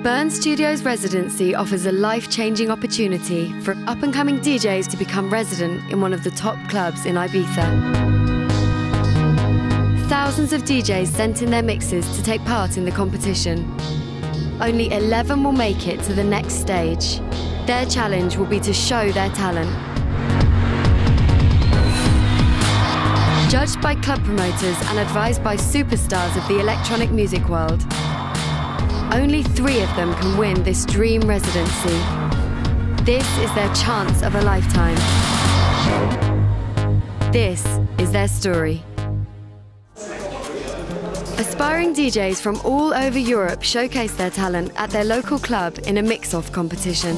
Burn Studios Residency offers a life-changing opportunity for up-and-coming DJs to become resident in one of the top clubs in Ibiza. Thousands of DJs sent in their mixes to take part in the competition. Only 11 will make it to the next stage. Their challenge will be to show their talent. Judged by club promoters and advised by superstars of the electronic music world, only 3 of them can win this dream residency. This is their chance of a lifetime. This is their story. Aspiring DJs from all over Europe showcase their talent at their local club in a mix-off competition.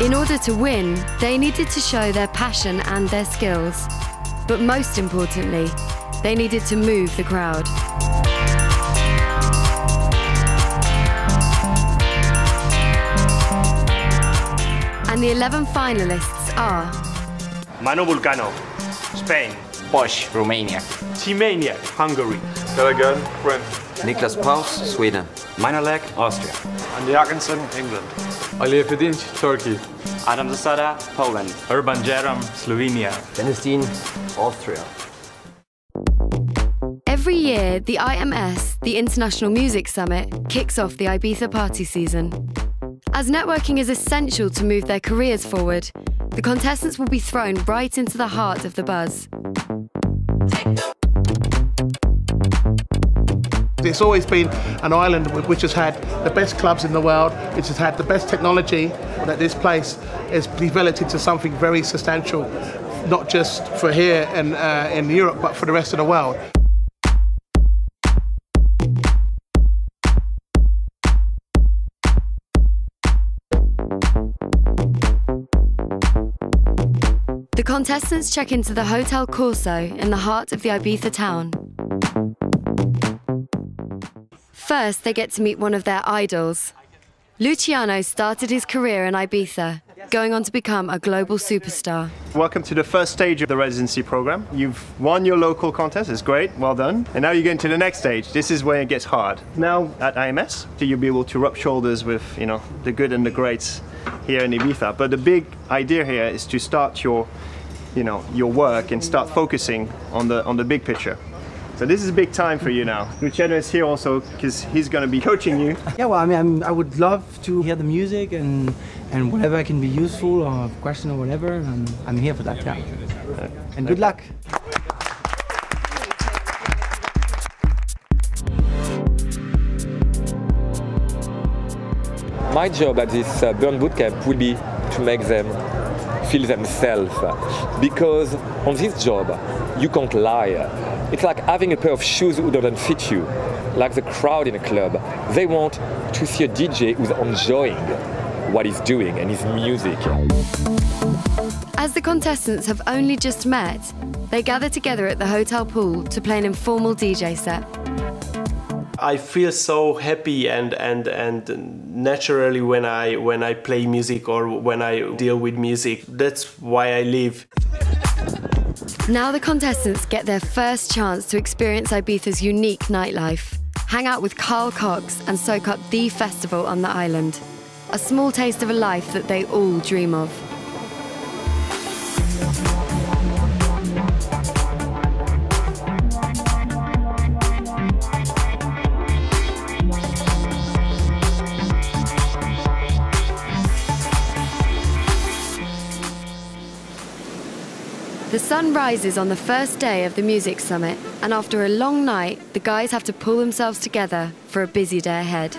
In order to win, they needed to show their passion and their skills. But most importantly, they needed to move the crowd. And the 11 finalists are Manu Vulcano, Spain. Bosch, Romania. Maniak, Hungary. Gallagher, France. Niklas Paus, Sweden. Maniak, Austria. Maniak, England. Ali Fedinc, Turkey. Adam Zasada, Poland. Urban Jaram, Slovenia. Dennis Dean, Austria. Every year, the IMS, the International Music Summit, kicks off the Ibiza party season. As networking is essential to move their careers forward, the contestants will be thrown right into the heart of the buzz. It's always been an island which has had the best clubs in the world, which has had the best technology, that this place has developed into something very substantial, not just for here and in Europe, but for the rest of the world. The contestants check into the Hotel Corso in the heart of the Ibiza town. First, they get to meet one of their idols. Luciano started his career in Ibiza, going on to become a global superstar. Welcome to the first stage of the residency program. You've won your local contest, it's great, well done. And now you're going to the next stage. This is where it gets hard. Now at IMS, you'll be able to rub shoulders with, the good and the greats here in Ibiza. But the big idea here is to start your work and start focusing on the big picture. So this is a big time for you now. Luciano is here also because he's going to be coaching you. Yeah, well, I mean, I would love to hear the music and whatever can be useful or a question or whatever. I'm here for that, yeah. And good luck. My job at this Burn Bootcamp will be to make them feel themselves. Because on this job, you can't lie. It's like having a pair of shoes who doesn't fit you. Like the crowd in a club. They want to see a DJ who's enjoying what he's doing and his music. As the contestants have only just met, they gather together at the hotel pool to play an informal DJ set. I feel so happy and naturally when I play music or when I deal with music. That's why I live. Now the contestants get their first chance to experience Ibiza's unique nightlife, hang out with Carl Cox and soak up the festival on the island. A small taste of a life that they all dream of. The sun rises on the first day of the music summit, and after a long night, the guys have to pull themselves together for a busy day ahead.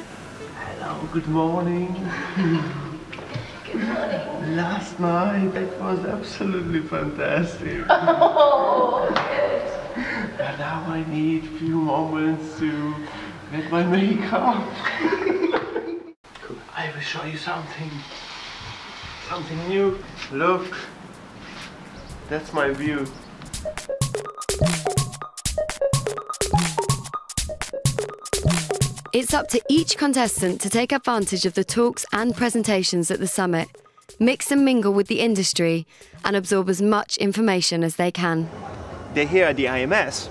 Hello, good morning. Good morning. Last night, it was absolutely fantastic. Oh, good. But now I need a few moments to get my makeup. I will show you something new. Look. That's my view. It's up to each contestant to take advantage of the talks and presentations at the summit, mix and mingle with the industry, and absorb as much information as they can. they're here at the IMS,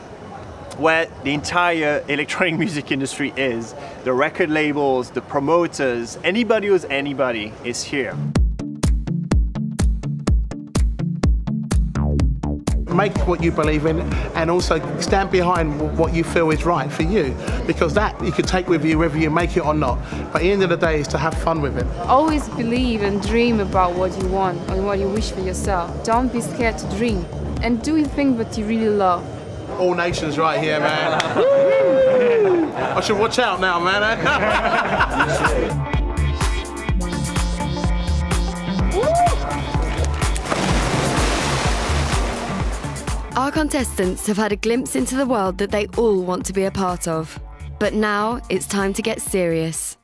where the entire electronic music industry is. The record labels, the promoters, anybody who's anybody is here. Make what you believe in and also stand behind what you feel is right for you, because that you can take with you whether you make it or not. But at the end of the day is to have fun with it. Always believe and dream about what you want and what you wish for yourself. Don't be scared to dream and do things that you really love. All nations right here, man. I should watch out now, man. Our contestants have had a glimpse into the world that they all want to be a part of. But now it's time to get serious.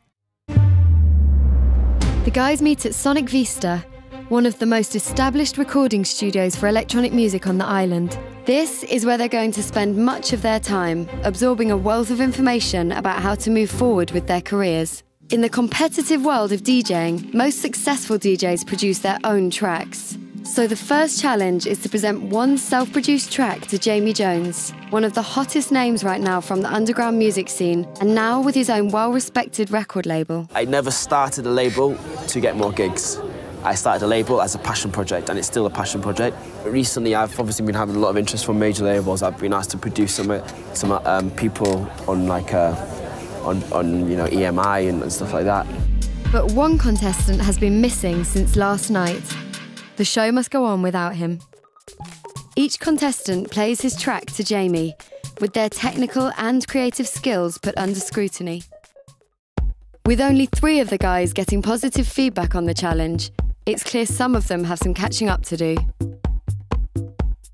The guys meet at Sonic Vista, one of the most established recording studios for electronic music on the island. This is where they're going to spend much of their time, absorbing a wealth of information about how to move forward with their careers. In the competitive world of DJing, most successful DJs produce their own tracks. So the first challenge is to present one self-produced track to Jamie Jones, one of the hottest names right now from the underground music scene, and now with his own well-respected record label. I never started a label to get more gigs. I started a label as a passion project, and it's still a passion project. Recently, I've obviously been having a lot of interest from major labels. I've been asked to produce some people on EMI and stuff like that. But one contestant has been missing since last night. The show must go on without him. Each contestant plays his track to Jamie, with their technical and creative skills put under scrutiny. With only 3 of the guys getting positive feedback on the challenge, it's clear some of them have some catching up to do.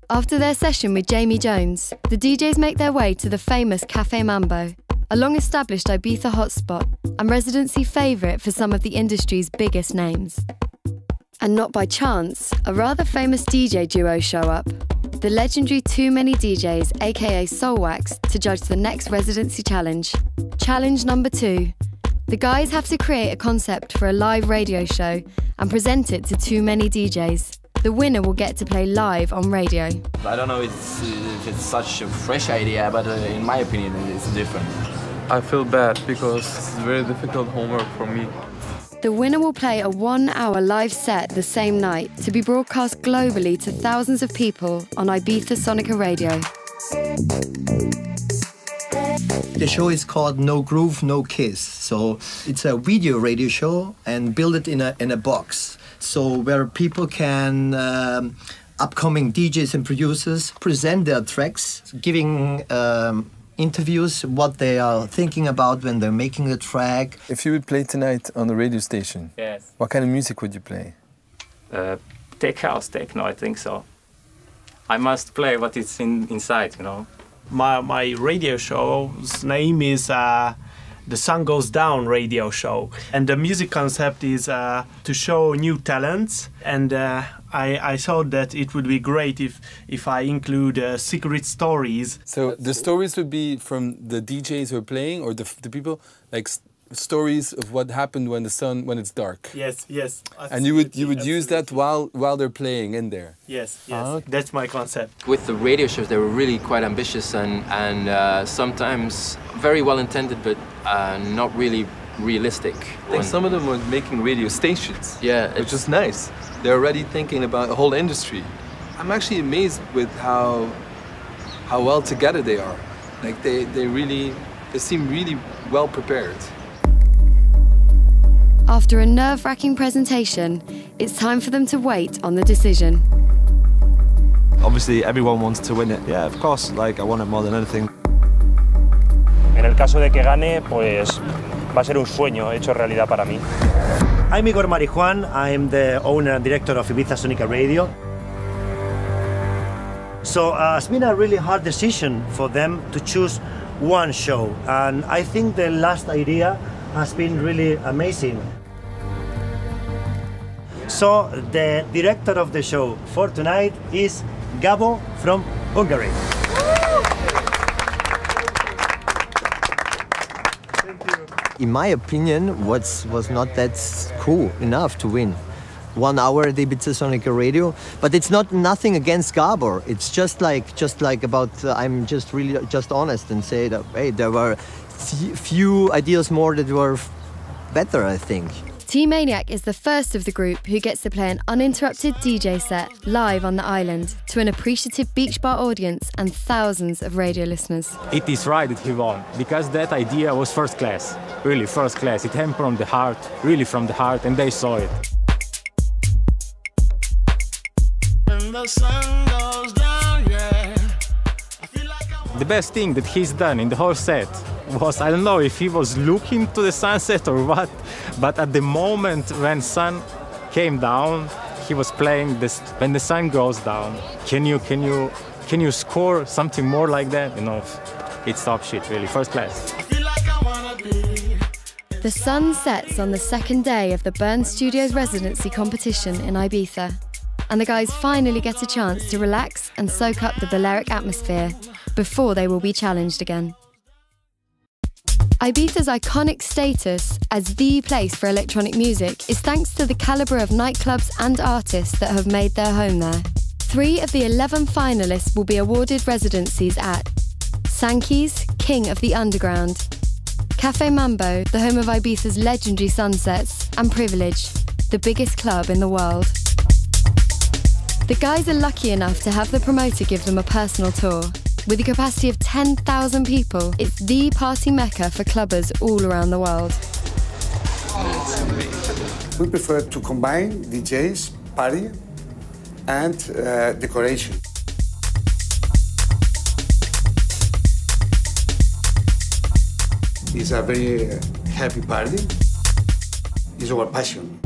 After their session with Jamie Jones, the DJs make their way to the famous Cafe Mambo, a long-established Ibiza hotspot and residency favourite for some of the industry's biggest names. And not by chance, a rather famous DJ duo show up, the legendary Too Many DJs, aka Soulwax, to judge the next residency challenge. Challenge number 2. The guys have to create a concept for a live radio show and present it to Too Many DJs. The winner will get to play live on radio. I don't know if it's such a fresh idea, but in my opinion, it's different. I feel bad because it's very difficult homework for me. The winner will play a 1-hour live set the same night to be broadcast globally to thousands of people on Ibiza Sonica Radio. The show is called No Groove, No Kiss. So it's a video radio show and build it in a box. So where people can, upcoming DJs and producers, present their tracks, giving interviews, what they are thinking about when they're making the track. If you would play tonight on the radio station, yes, what kind of music would you play? Tech house, techno, I think so. I must play what is inside, you know. My radio show's name is The Sun Goes Down Radio Show. And the music concept is to show new talents. And I thought that it would be great if I include secret stories. So the stories would be from the DJs who are playing, or the people, like stories of what happened when it's dark. Yes, yes. And you would use that while they're playing in there. Yes, yes. That's my concept. With the radio shows, they were really quite ambitious and sometimes very well intended, but not really realistic. I think some of them were making radio stations. Yeah, which is nice. They're already thinking about a whole industry. I'm actually amazed with how well together they are. Like they seem really well prepared. After a nerve-wracking presentation, it's time for them to wait on the decision. Obviously, everyone wants to win it. Yeah, of course. Like, I want it more than anything. En el caso de que gane, pues va a ser un sueño hecho realidad para mí. I'm Igor Marijuan. I'm the owner and director of Ibiza Sonica Radio. So it's been a really hard decision for them to choose one show, and I think the last idea has been really amazing. So the director of the show for tonight is Gabo from Hungary. In my opinion, was not that cool enough to win. 1 hour at Ibiza Sonic Radio. But it's not nothing against Gabor. It's just like about I'm just really just honest and say that hey, there were few ideas more that were better, I think. Team Maniak is the first of the group who gets to play an uninterrupted DJ set live on the island to an appreciative beach bar audience and thousands of radio listeners. It is right that he won, because that idea was first class, really first class. It came from the heart, really from the heart, and they saw it. And the sun goes down, yeah. The best thing that he's done in the whole set was, I don't know if he was looking to the sunset or what, but at the moment when sun came down, he was playing this. When the sun goes down, can you score something more like that? You know, it's top shit, really, first class. The sun sets on the second day of the Burn Studios residency competition in Ibiza, and the guys finally get a chance to relax and soak up the Balearic atmosphere before they will be challenged again. Ibiza's iconic status as the place for electronic music is thanks to the calibre of nightclubs and artists that have made their home there. 3 of the 11 finalists will be awarded residencies at Sankey's, King of the Underground, Café Mambo, the home of Ibiza's legendary sunsets, and Privilege, the biggest club in the world. The guys are lucky enough to have the promoter give them a personal tour. With a capacity of 10,000 people, it's the party mecca for clubbers all around the world. We prefer to combine DJs, party, and decoration. It's a very happy party. It's our passion.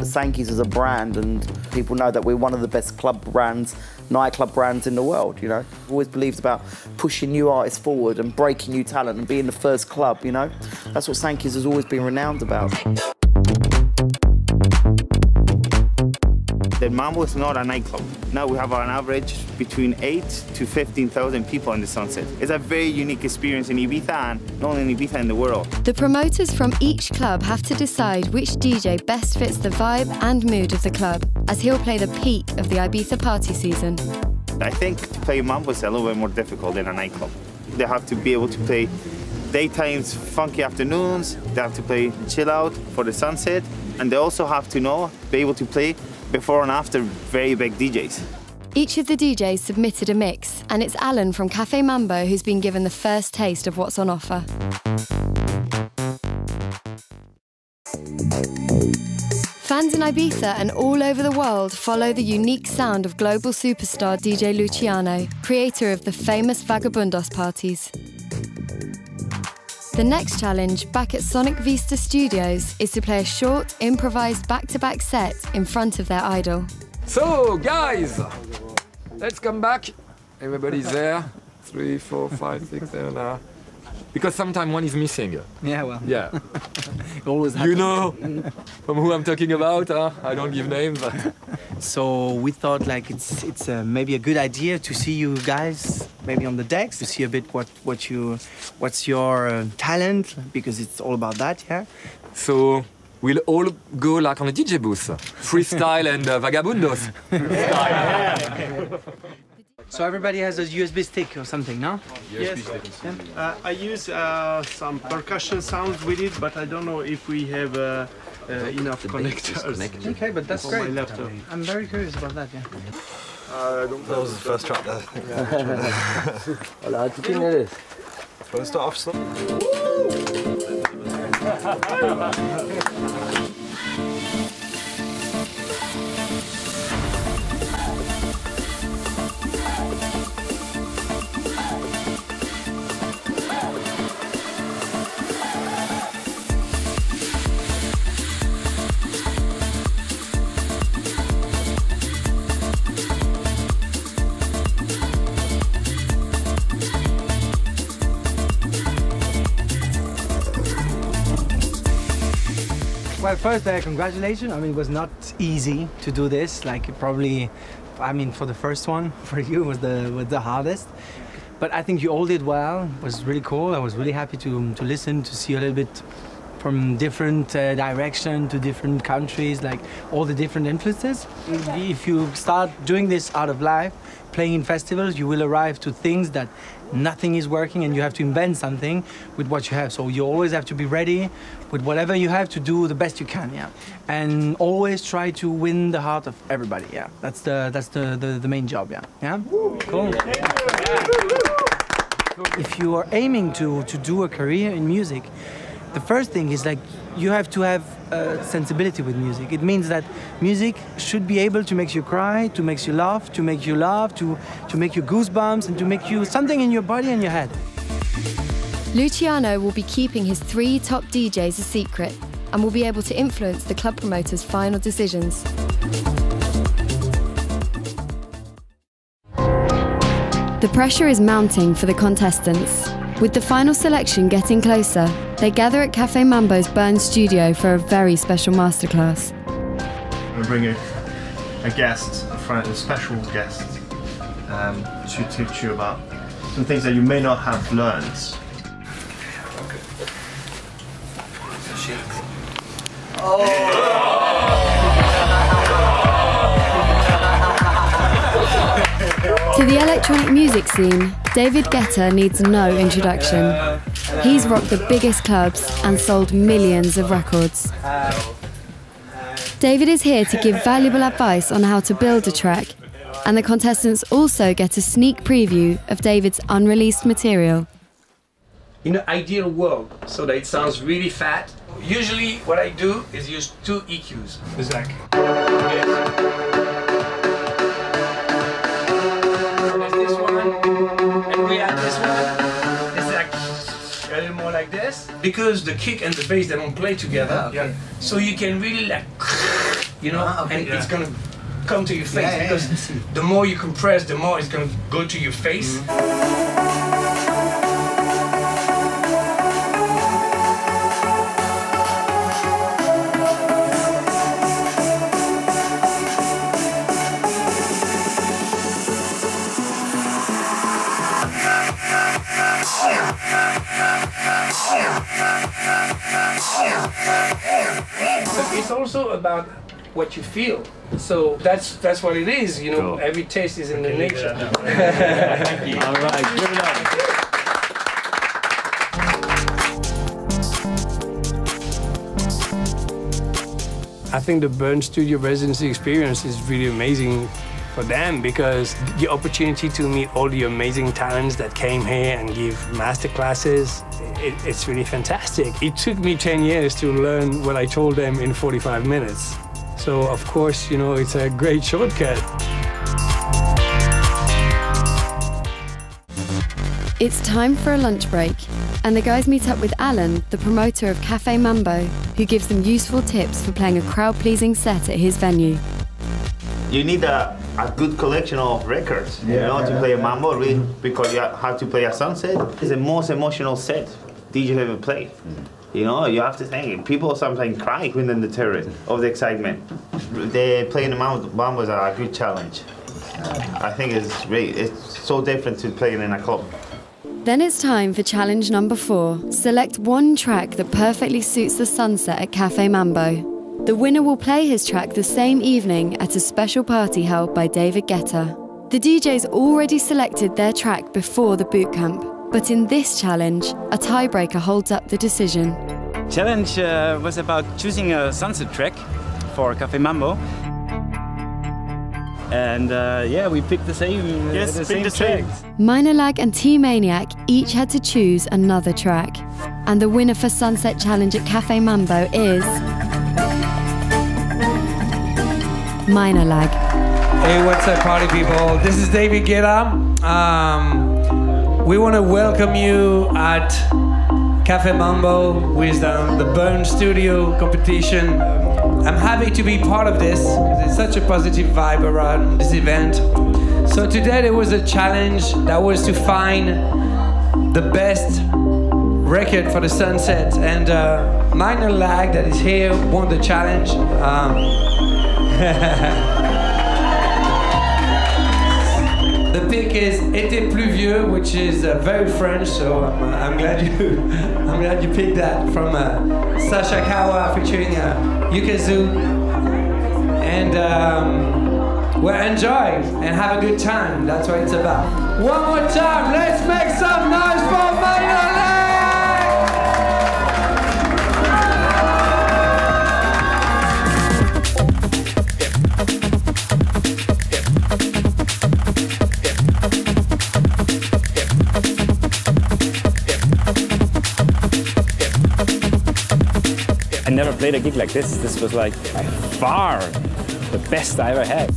Sankey's as a brand, and people know that we're one of the best club brands, nightclub brands in the world, you know. I've always believed about pushing new artists forward and breaking new talent and being the first club, you know. That's what Sankey's has always been renowned about. The Mambo is not a nightclub. Now we have an average between 8 to 15,000 people in the sunset. It's a very unique experience in Ibiza, and not only in Ibiza, in the world. The promoters from each club have to decide which DJ best fits the vibe and mood of the club, as he'll play the peak of the Ibiza party season. I think playing Mambo is a little bit more difficult than a nightclub. They have to be able to play daytimes, funky afternoons, they have to play chill out for the sunset, and they also have to be able to play before and after very big DJs. Each of the DJs submitted a mix, and it's Alan from Café Mambo who's been given the first taste of what's on offer. Fans in Ibiza and all over the world follow the unique sound of global superstar DJ Luciano, creator of the famous Vagabundos parties. The next challenge, back at Sonic Vista Studios, is to play a short, improvised back-to-back set in front of their idol. So, guys, let's come back. Everybody's there. 3, 4, 5, 6, 7, because sometimes one is missing. Yeah, well. Yeah. Always happens. You know from who I'm talking about. I don't give names. So we thought like it's maybe a good idea to see you guys maybe on the decks to see a bit what's your talent, because it's all about that, yeah. So we'll all go like on a DJ booth, freestyle and vagabundos. So everybody has a USB stick or something, no? Yes. I use some percussion sounds with it, but I don't know if we have enough connectors. Okay, but that's on great. my laptop. I'm very curious about that, yeah. That was the first track there. Hola, ¿tú quién eres? Want to start off slow? Well, first, congratulations. I mean, it was not easy to do this. Like, probably, I mean, for the first one, for you, was the hardest. But I think you all did well. It was really cool. I was really happy to listen, to see a little bit from different direction to different countries, like all the different influences. If you start doing this out of life, playing in festivals, you will arrive to things that nothing is working and you have to invent something with what you have. So you always have to be ready with whatever you have to do the best you can, yeah. And always try to win the heart of everybody, yeah. That's the main job, yeah. Yeah? Cool. If you are aiming to do a career in music, the first thing is like you have to have sensibility with music. It means that music should be able to make you cry, to make you laugh, to make you goosebumps, and to make you something in your body and your head. Luciano will be keeping his 3 top DJs a secret and will be able to influence the club promoters' final decisions. The pressure is mounting for the contestants. With the final selection getting closer, they gather at Cafe Mambo's Bern studio for a very special masterclass. I'm going to bring a guest, a special guest, to teach you about some things that you may not have learned. To the electronic music scene, David Guetta needs no introduction. He's rocked the biggest clubs and sold millions of records. David is here to give valuable advice on how to build a track, and the contestants also get a sneak preview of David's unreleased material. In an ideal world, so that it sounds really fat, usually what I do is use 2 EQs. It's like this one, and we add this one. It's like a little more like this, because the kick and the bass, they don't play together. Okay. So you can really like, you know, and it's gonna come to your face, because the more you compress, the more it's gonna go to your face. It's also about what you feel. So that's what it is, you know. Cool. Every taste is in the nature. All right, good enough. I think the Bern Studio residency experience is really amazing for them, because the opportunity to meet all the amazing talents that came here and give master classes, it's really fantastic. It took me 10 years to learn what I told them in 45 minutes. So of course, you know, it's a great shortcut. It's time for a lunch break, and the guys meet up with Alan, the promoter of Cafe Mambo, who gives them useful tips for playing a crowd-pleasing set at his venue. You need a good collection of records, you know, to play a mambo, really, because you have to play a sunset. It's the most emotional set DJ ever played. You know, you have to think, people sometimes cry when in the terror of the excitement. They playing the mambos are a good challenge. I think it's so different to playing in a club. Then it's time for challenge number 4. Select one track that perfectly suits the sunset at Cafe Mambo. The winner will play his track the same evening at a special party held by David Guetta. The DJs already selected their track before the boot camp, but in this challenge, a tiebreaker holds up the decision. Challenge was about choosing a sunset track for Cafe Mambo. And yeah, we picked the same, the same tracks. Minor Lag and Maniak each had to choose another track. And the winner for Sunset Challenge at Cafe Mambo is Minor Lag. Hey, what's up, party people? This is David Guetta. We want to welcome you at Cafe Mambo with the Bern Studio competition. I'm happy to be part of this because it's such a positive vibe around this event. So today there was a challenge that was to find the best record for the sunset, and Minor Lag that is here won the challenge. The pick is Été pluvieux, which is very French, so I'm glad you picked that from Sasha Kawa featuring Yukazu. And well, enjoy and have a good time. That's what it's about. One more time, let's make some noise for Maniak! I never played a gig like this. This was like by far the best I ever had.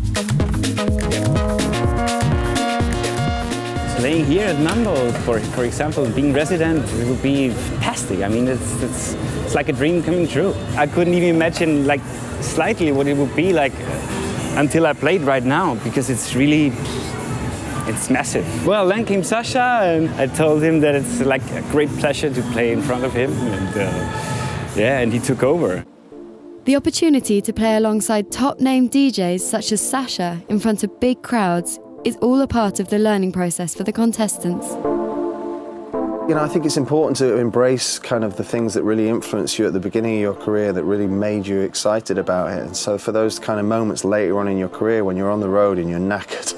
Playing here at Mambo, for example, being resident, it would be fantastic. I mean, it's like a dream coming true. I couldn't even imagine like slightly what it would be like until I played right now, because it's really, it's massive. Well, then came Sasha, and I told him that it's like a great pleasure to play in front of him, and yeah, and he took over. The opportunity to play alongside top-name DJs such as Sasha in front of big crowds is all a part of the learning process for the contestants. You know, I think it's important to embrace kind of the things that really influenced you at the beginning of your career, that really made you excited about it. And so for those kind of moments later on in your career when you're on the road and you're knackered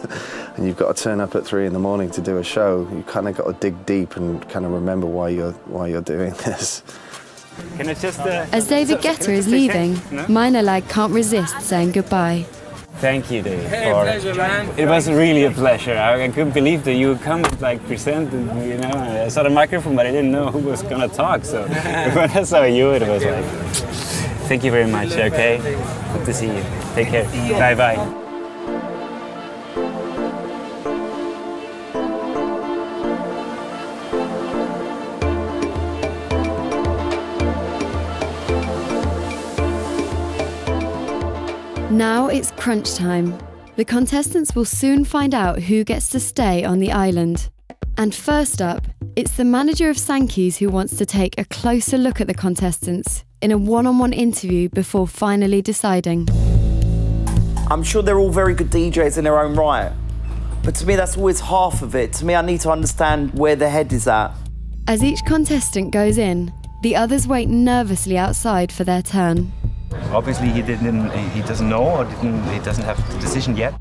and you've got to turn up at 3 in the morning to do a show, you kind of got to dig deep and kind of remember why you're doing this. Can I just, As David Guetta is leaving, Maniak can't resist saying goodbye. Thank you, Dave. Hey, pleasure, man. It was really a pleasure. I couldn't believe that you would come and like present, and, you know, I saw the microphone, but I didn't know who was gonna talk, so when I saw you, it was like, thank you very much, okay? Good to see you. Take care. Bye-bye. Now it's crunch time. The contestants will soon find out who gets to stay on the island. And first up, it's the manager of Sankey's who wants to take a closer look at the contestants in a one-on-one interview before finally deciding. I'm sure they're all very good DJs in their own right, but to me that's always half of it. To me, I need to understand where their head is at. As each contestant goes in, the others wait nervously outside for their turn. Obviously, he doesn't know, or he doesn't have the decision yet.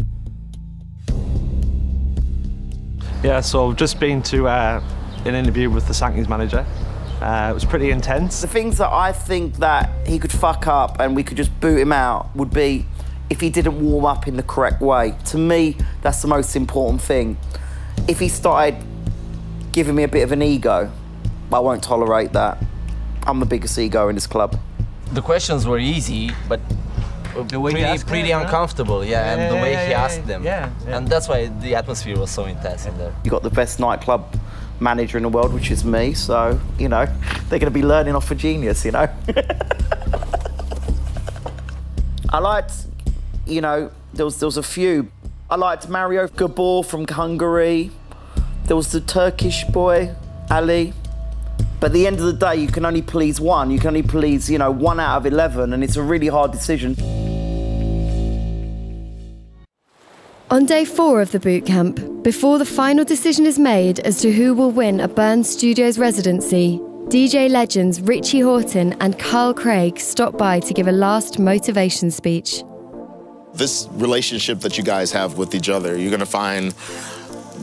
Yeah, so I've just been to an interview with the Sankey's manager. It was pretty intense. The things that I think that he could fuck up and we could just boot him out would be if he didn't warm up in the correct way. To me, that's the most important thing. If he started giving me a bit of an ego, I won't tolerate that. I'm the biggest ego in this club. The questions were easy, but pretty uncomfortable, and the way he asked them. And that's why the atmosphere was so intense in there. You got the best nightclub manager in the world, which is me, so, you know, they're going to be learning off a genius, you know. I liked, you know, there was a few. I liked Mario Gabor from Hungary. There was the Turkish boy, Ali. But at the end of the day, you can only please one. You can only please, you know, 1 out of 11, and it's a really hard decision. On day 4 of the boot camp, before the final decision is made as to who will win a Burn Studios residency, DJ legends Richie Houghton and Carl Craig stop by to give a last motivation speech. This relationship that you guys have with each other, you're going to find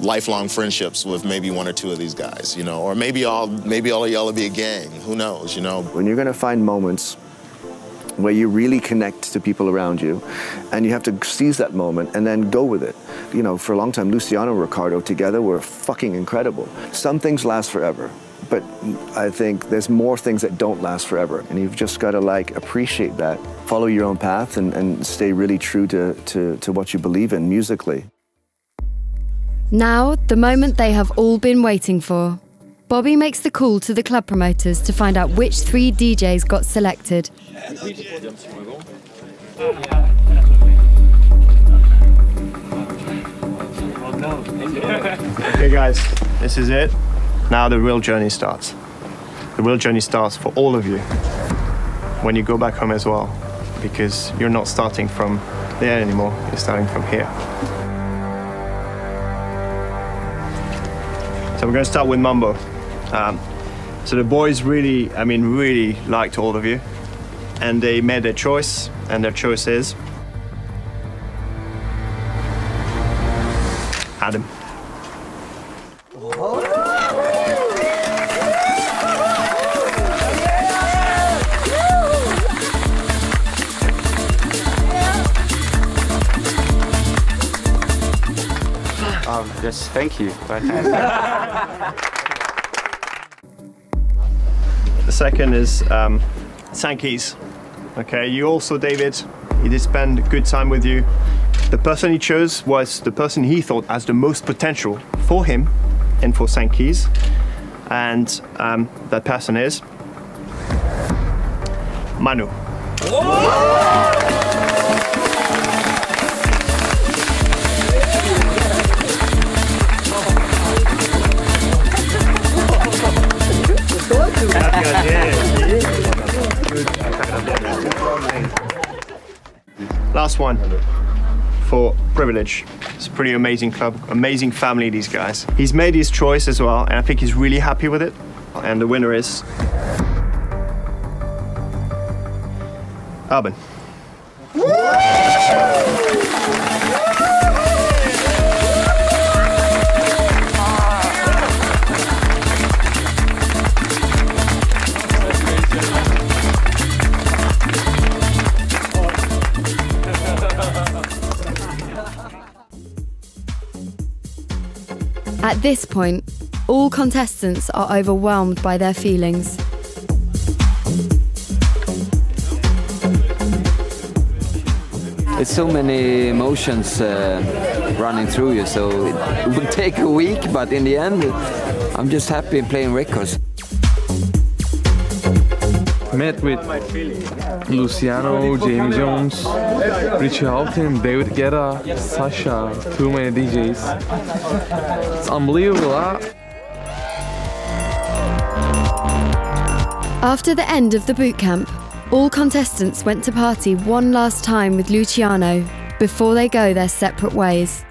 lifelong friendships with maybe 1 or 2 of these guys, you know, or maybe all of y'all will be a gang. Who knows, you know? When you're going to find moments where you really connect to people around you, and you have to seize that moment and then go with it. You know, for a long time, Luciano and Ricardo together were fucking incredible. Some things last forever, but I think there's more things that don't last forever, and you've just got to like appreciate that. Follow your own path and stay really true to what you believe in musically. Now, the moment they have all been waiting for. Bobby makes the call to the club promoters to find out which 3 DJs got selected. Okay guys, this is it. Now the real journey starts. The real journey starts for all of you when you go back home as well, because you're not starting from there anymore, you're starting from here. So we're going to start with Mambo. So the boys really liked all of you, and they made their choice, and their choice is Adam. Yes, thank you. The second is Sankey's. Okay, you also, David, he did spend a good time with you. The person he chose was the person he thought has the most potential for him and for Sankey's. And that person is Manu. Last one for Privilege. It's a pretty amazing club, amazing family, these guys. He's made his choice as well, and I think he's really happy with it. And the winner is Urban. At this point, all contestants are overwhelmed by their feelings. It's so many emotions running through you, so it would take a week, but in the end, I'm just happy playing records. Met with Luciano, Jamie Jones, Richie Houghton, David Guetta, Sasha, too many DJs. It's unbelievable, huh? After the end of the boot camp, all contestants went to party one last time with Luciano before they go their separate ways.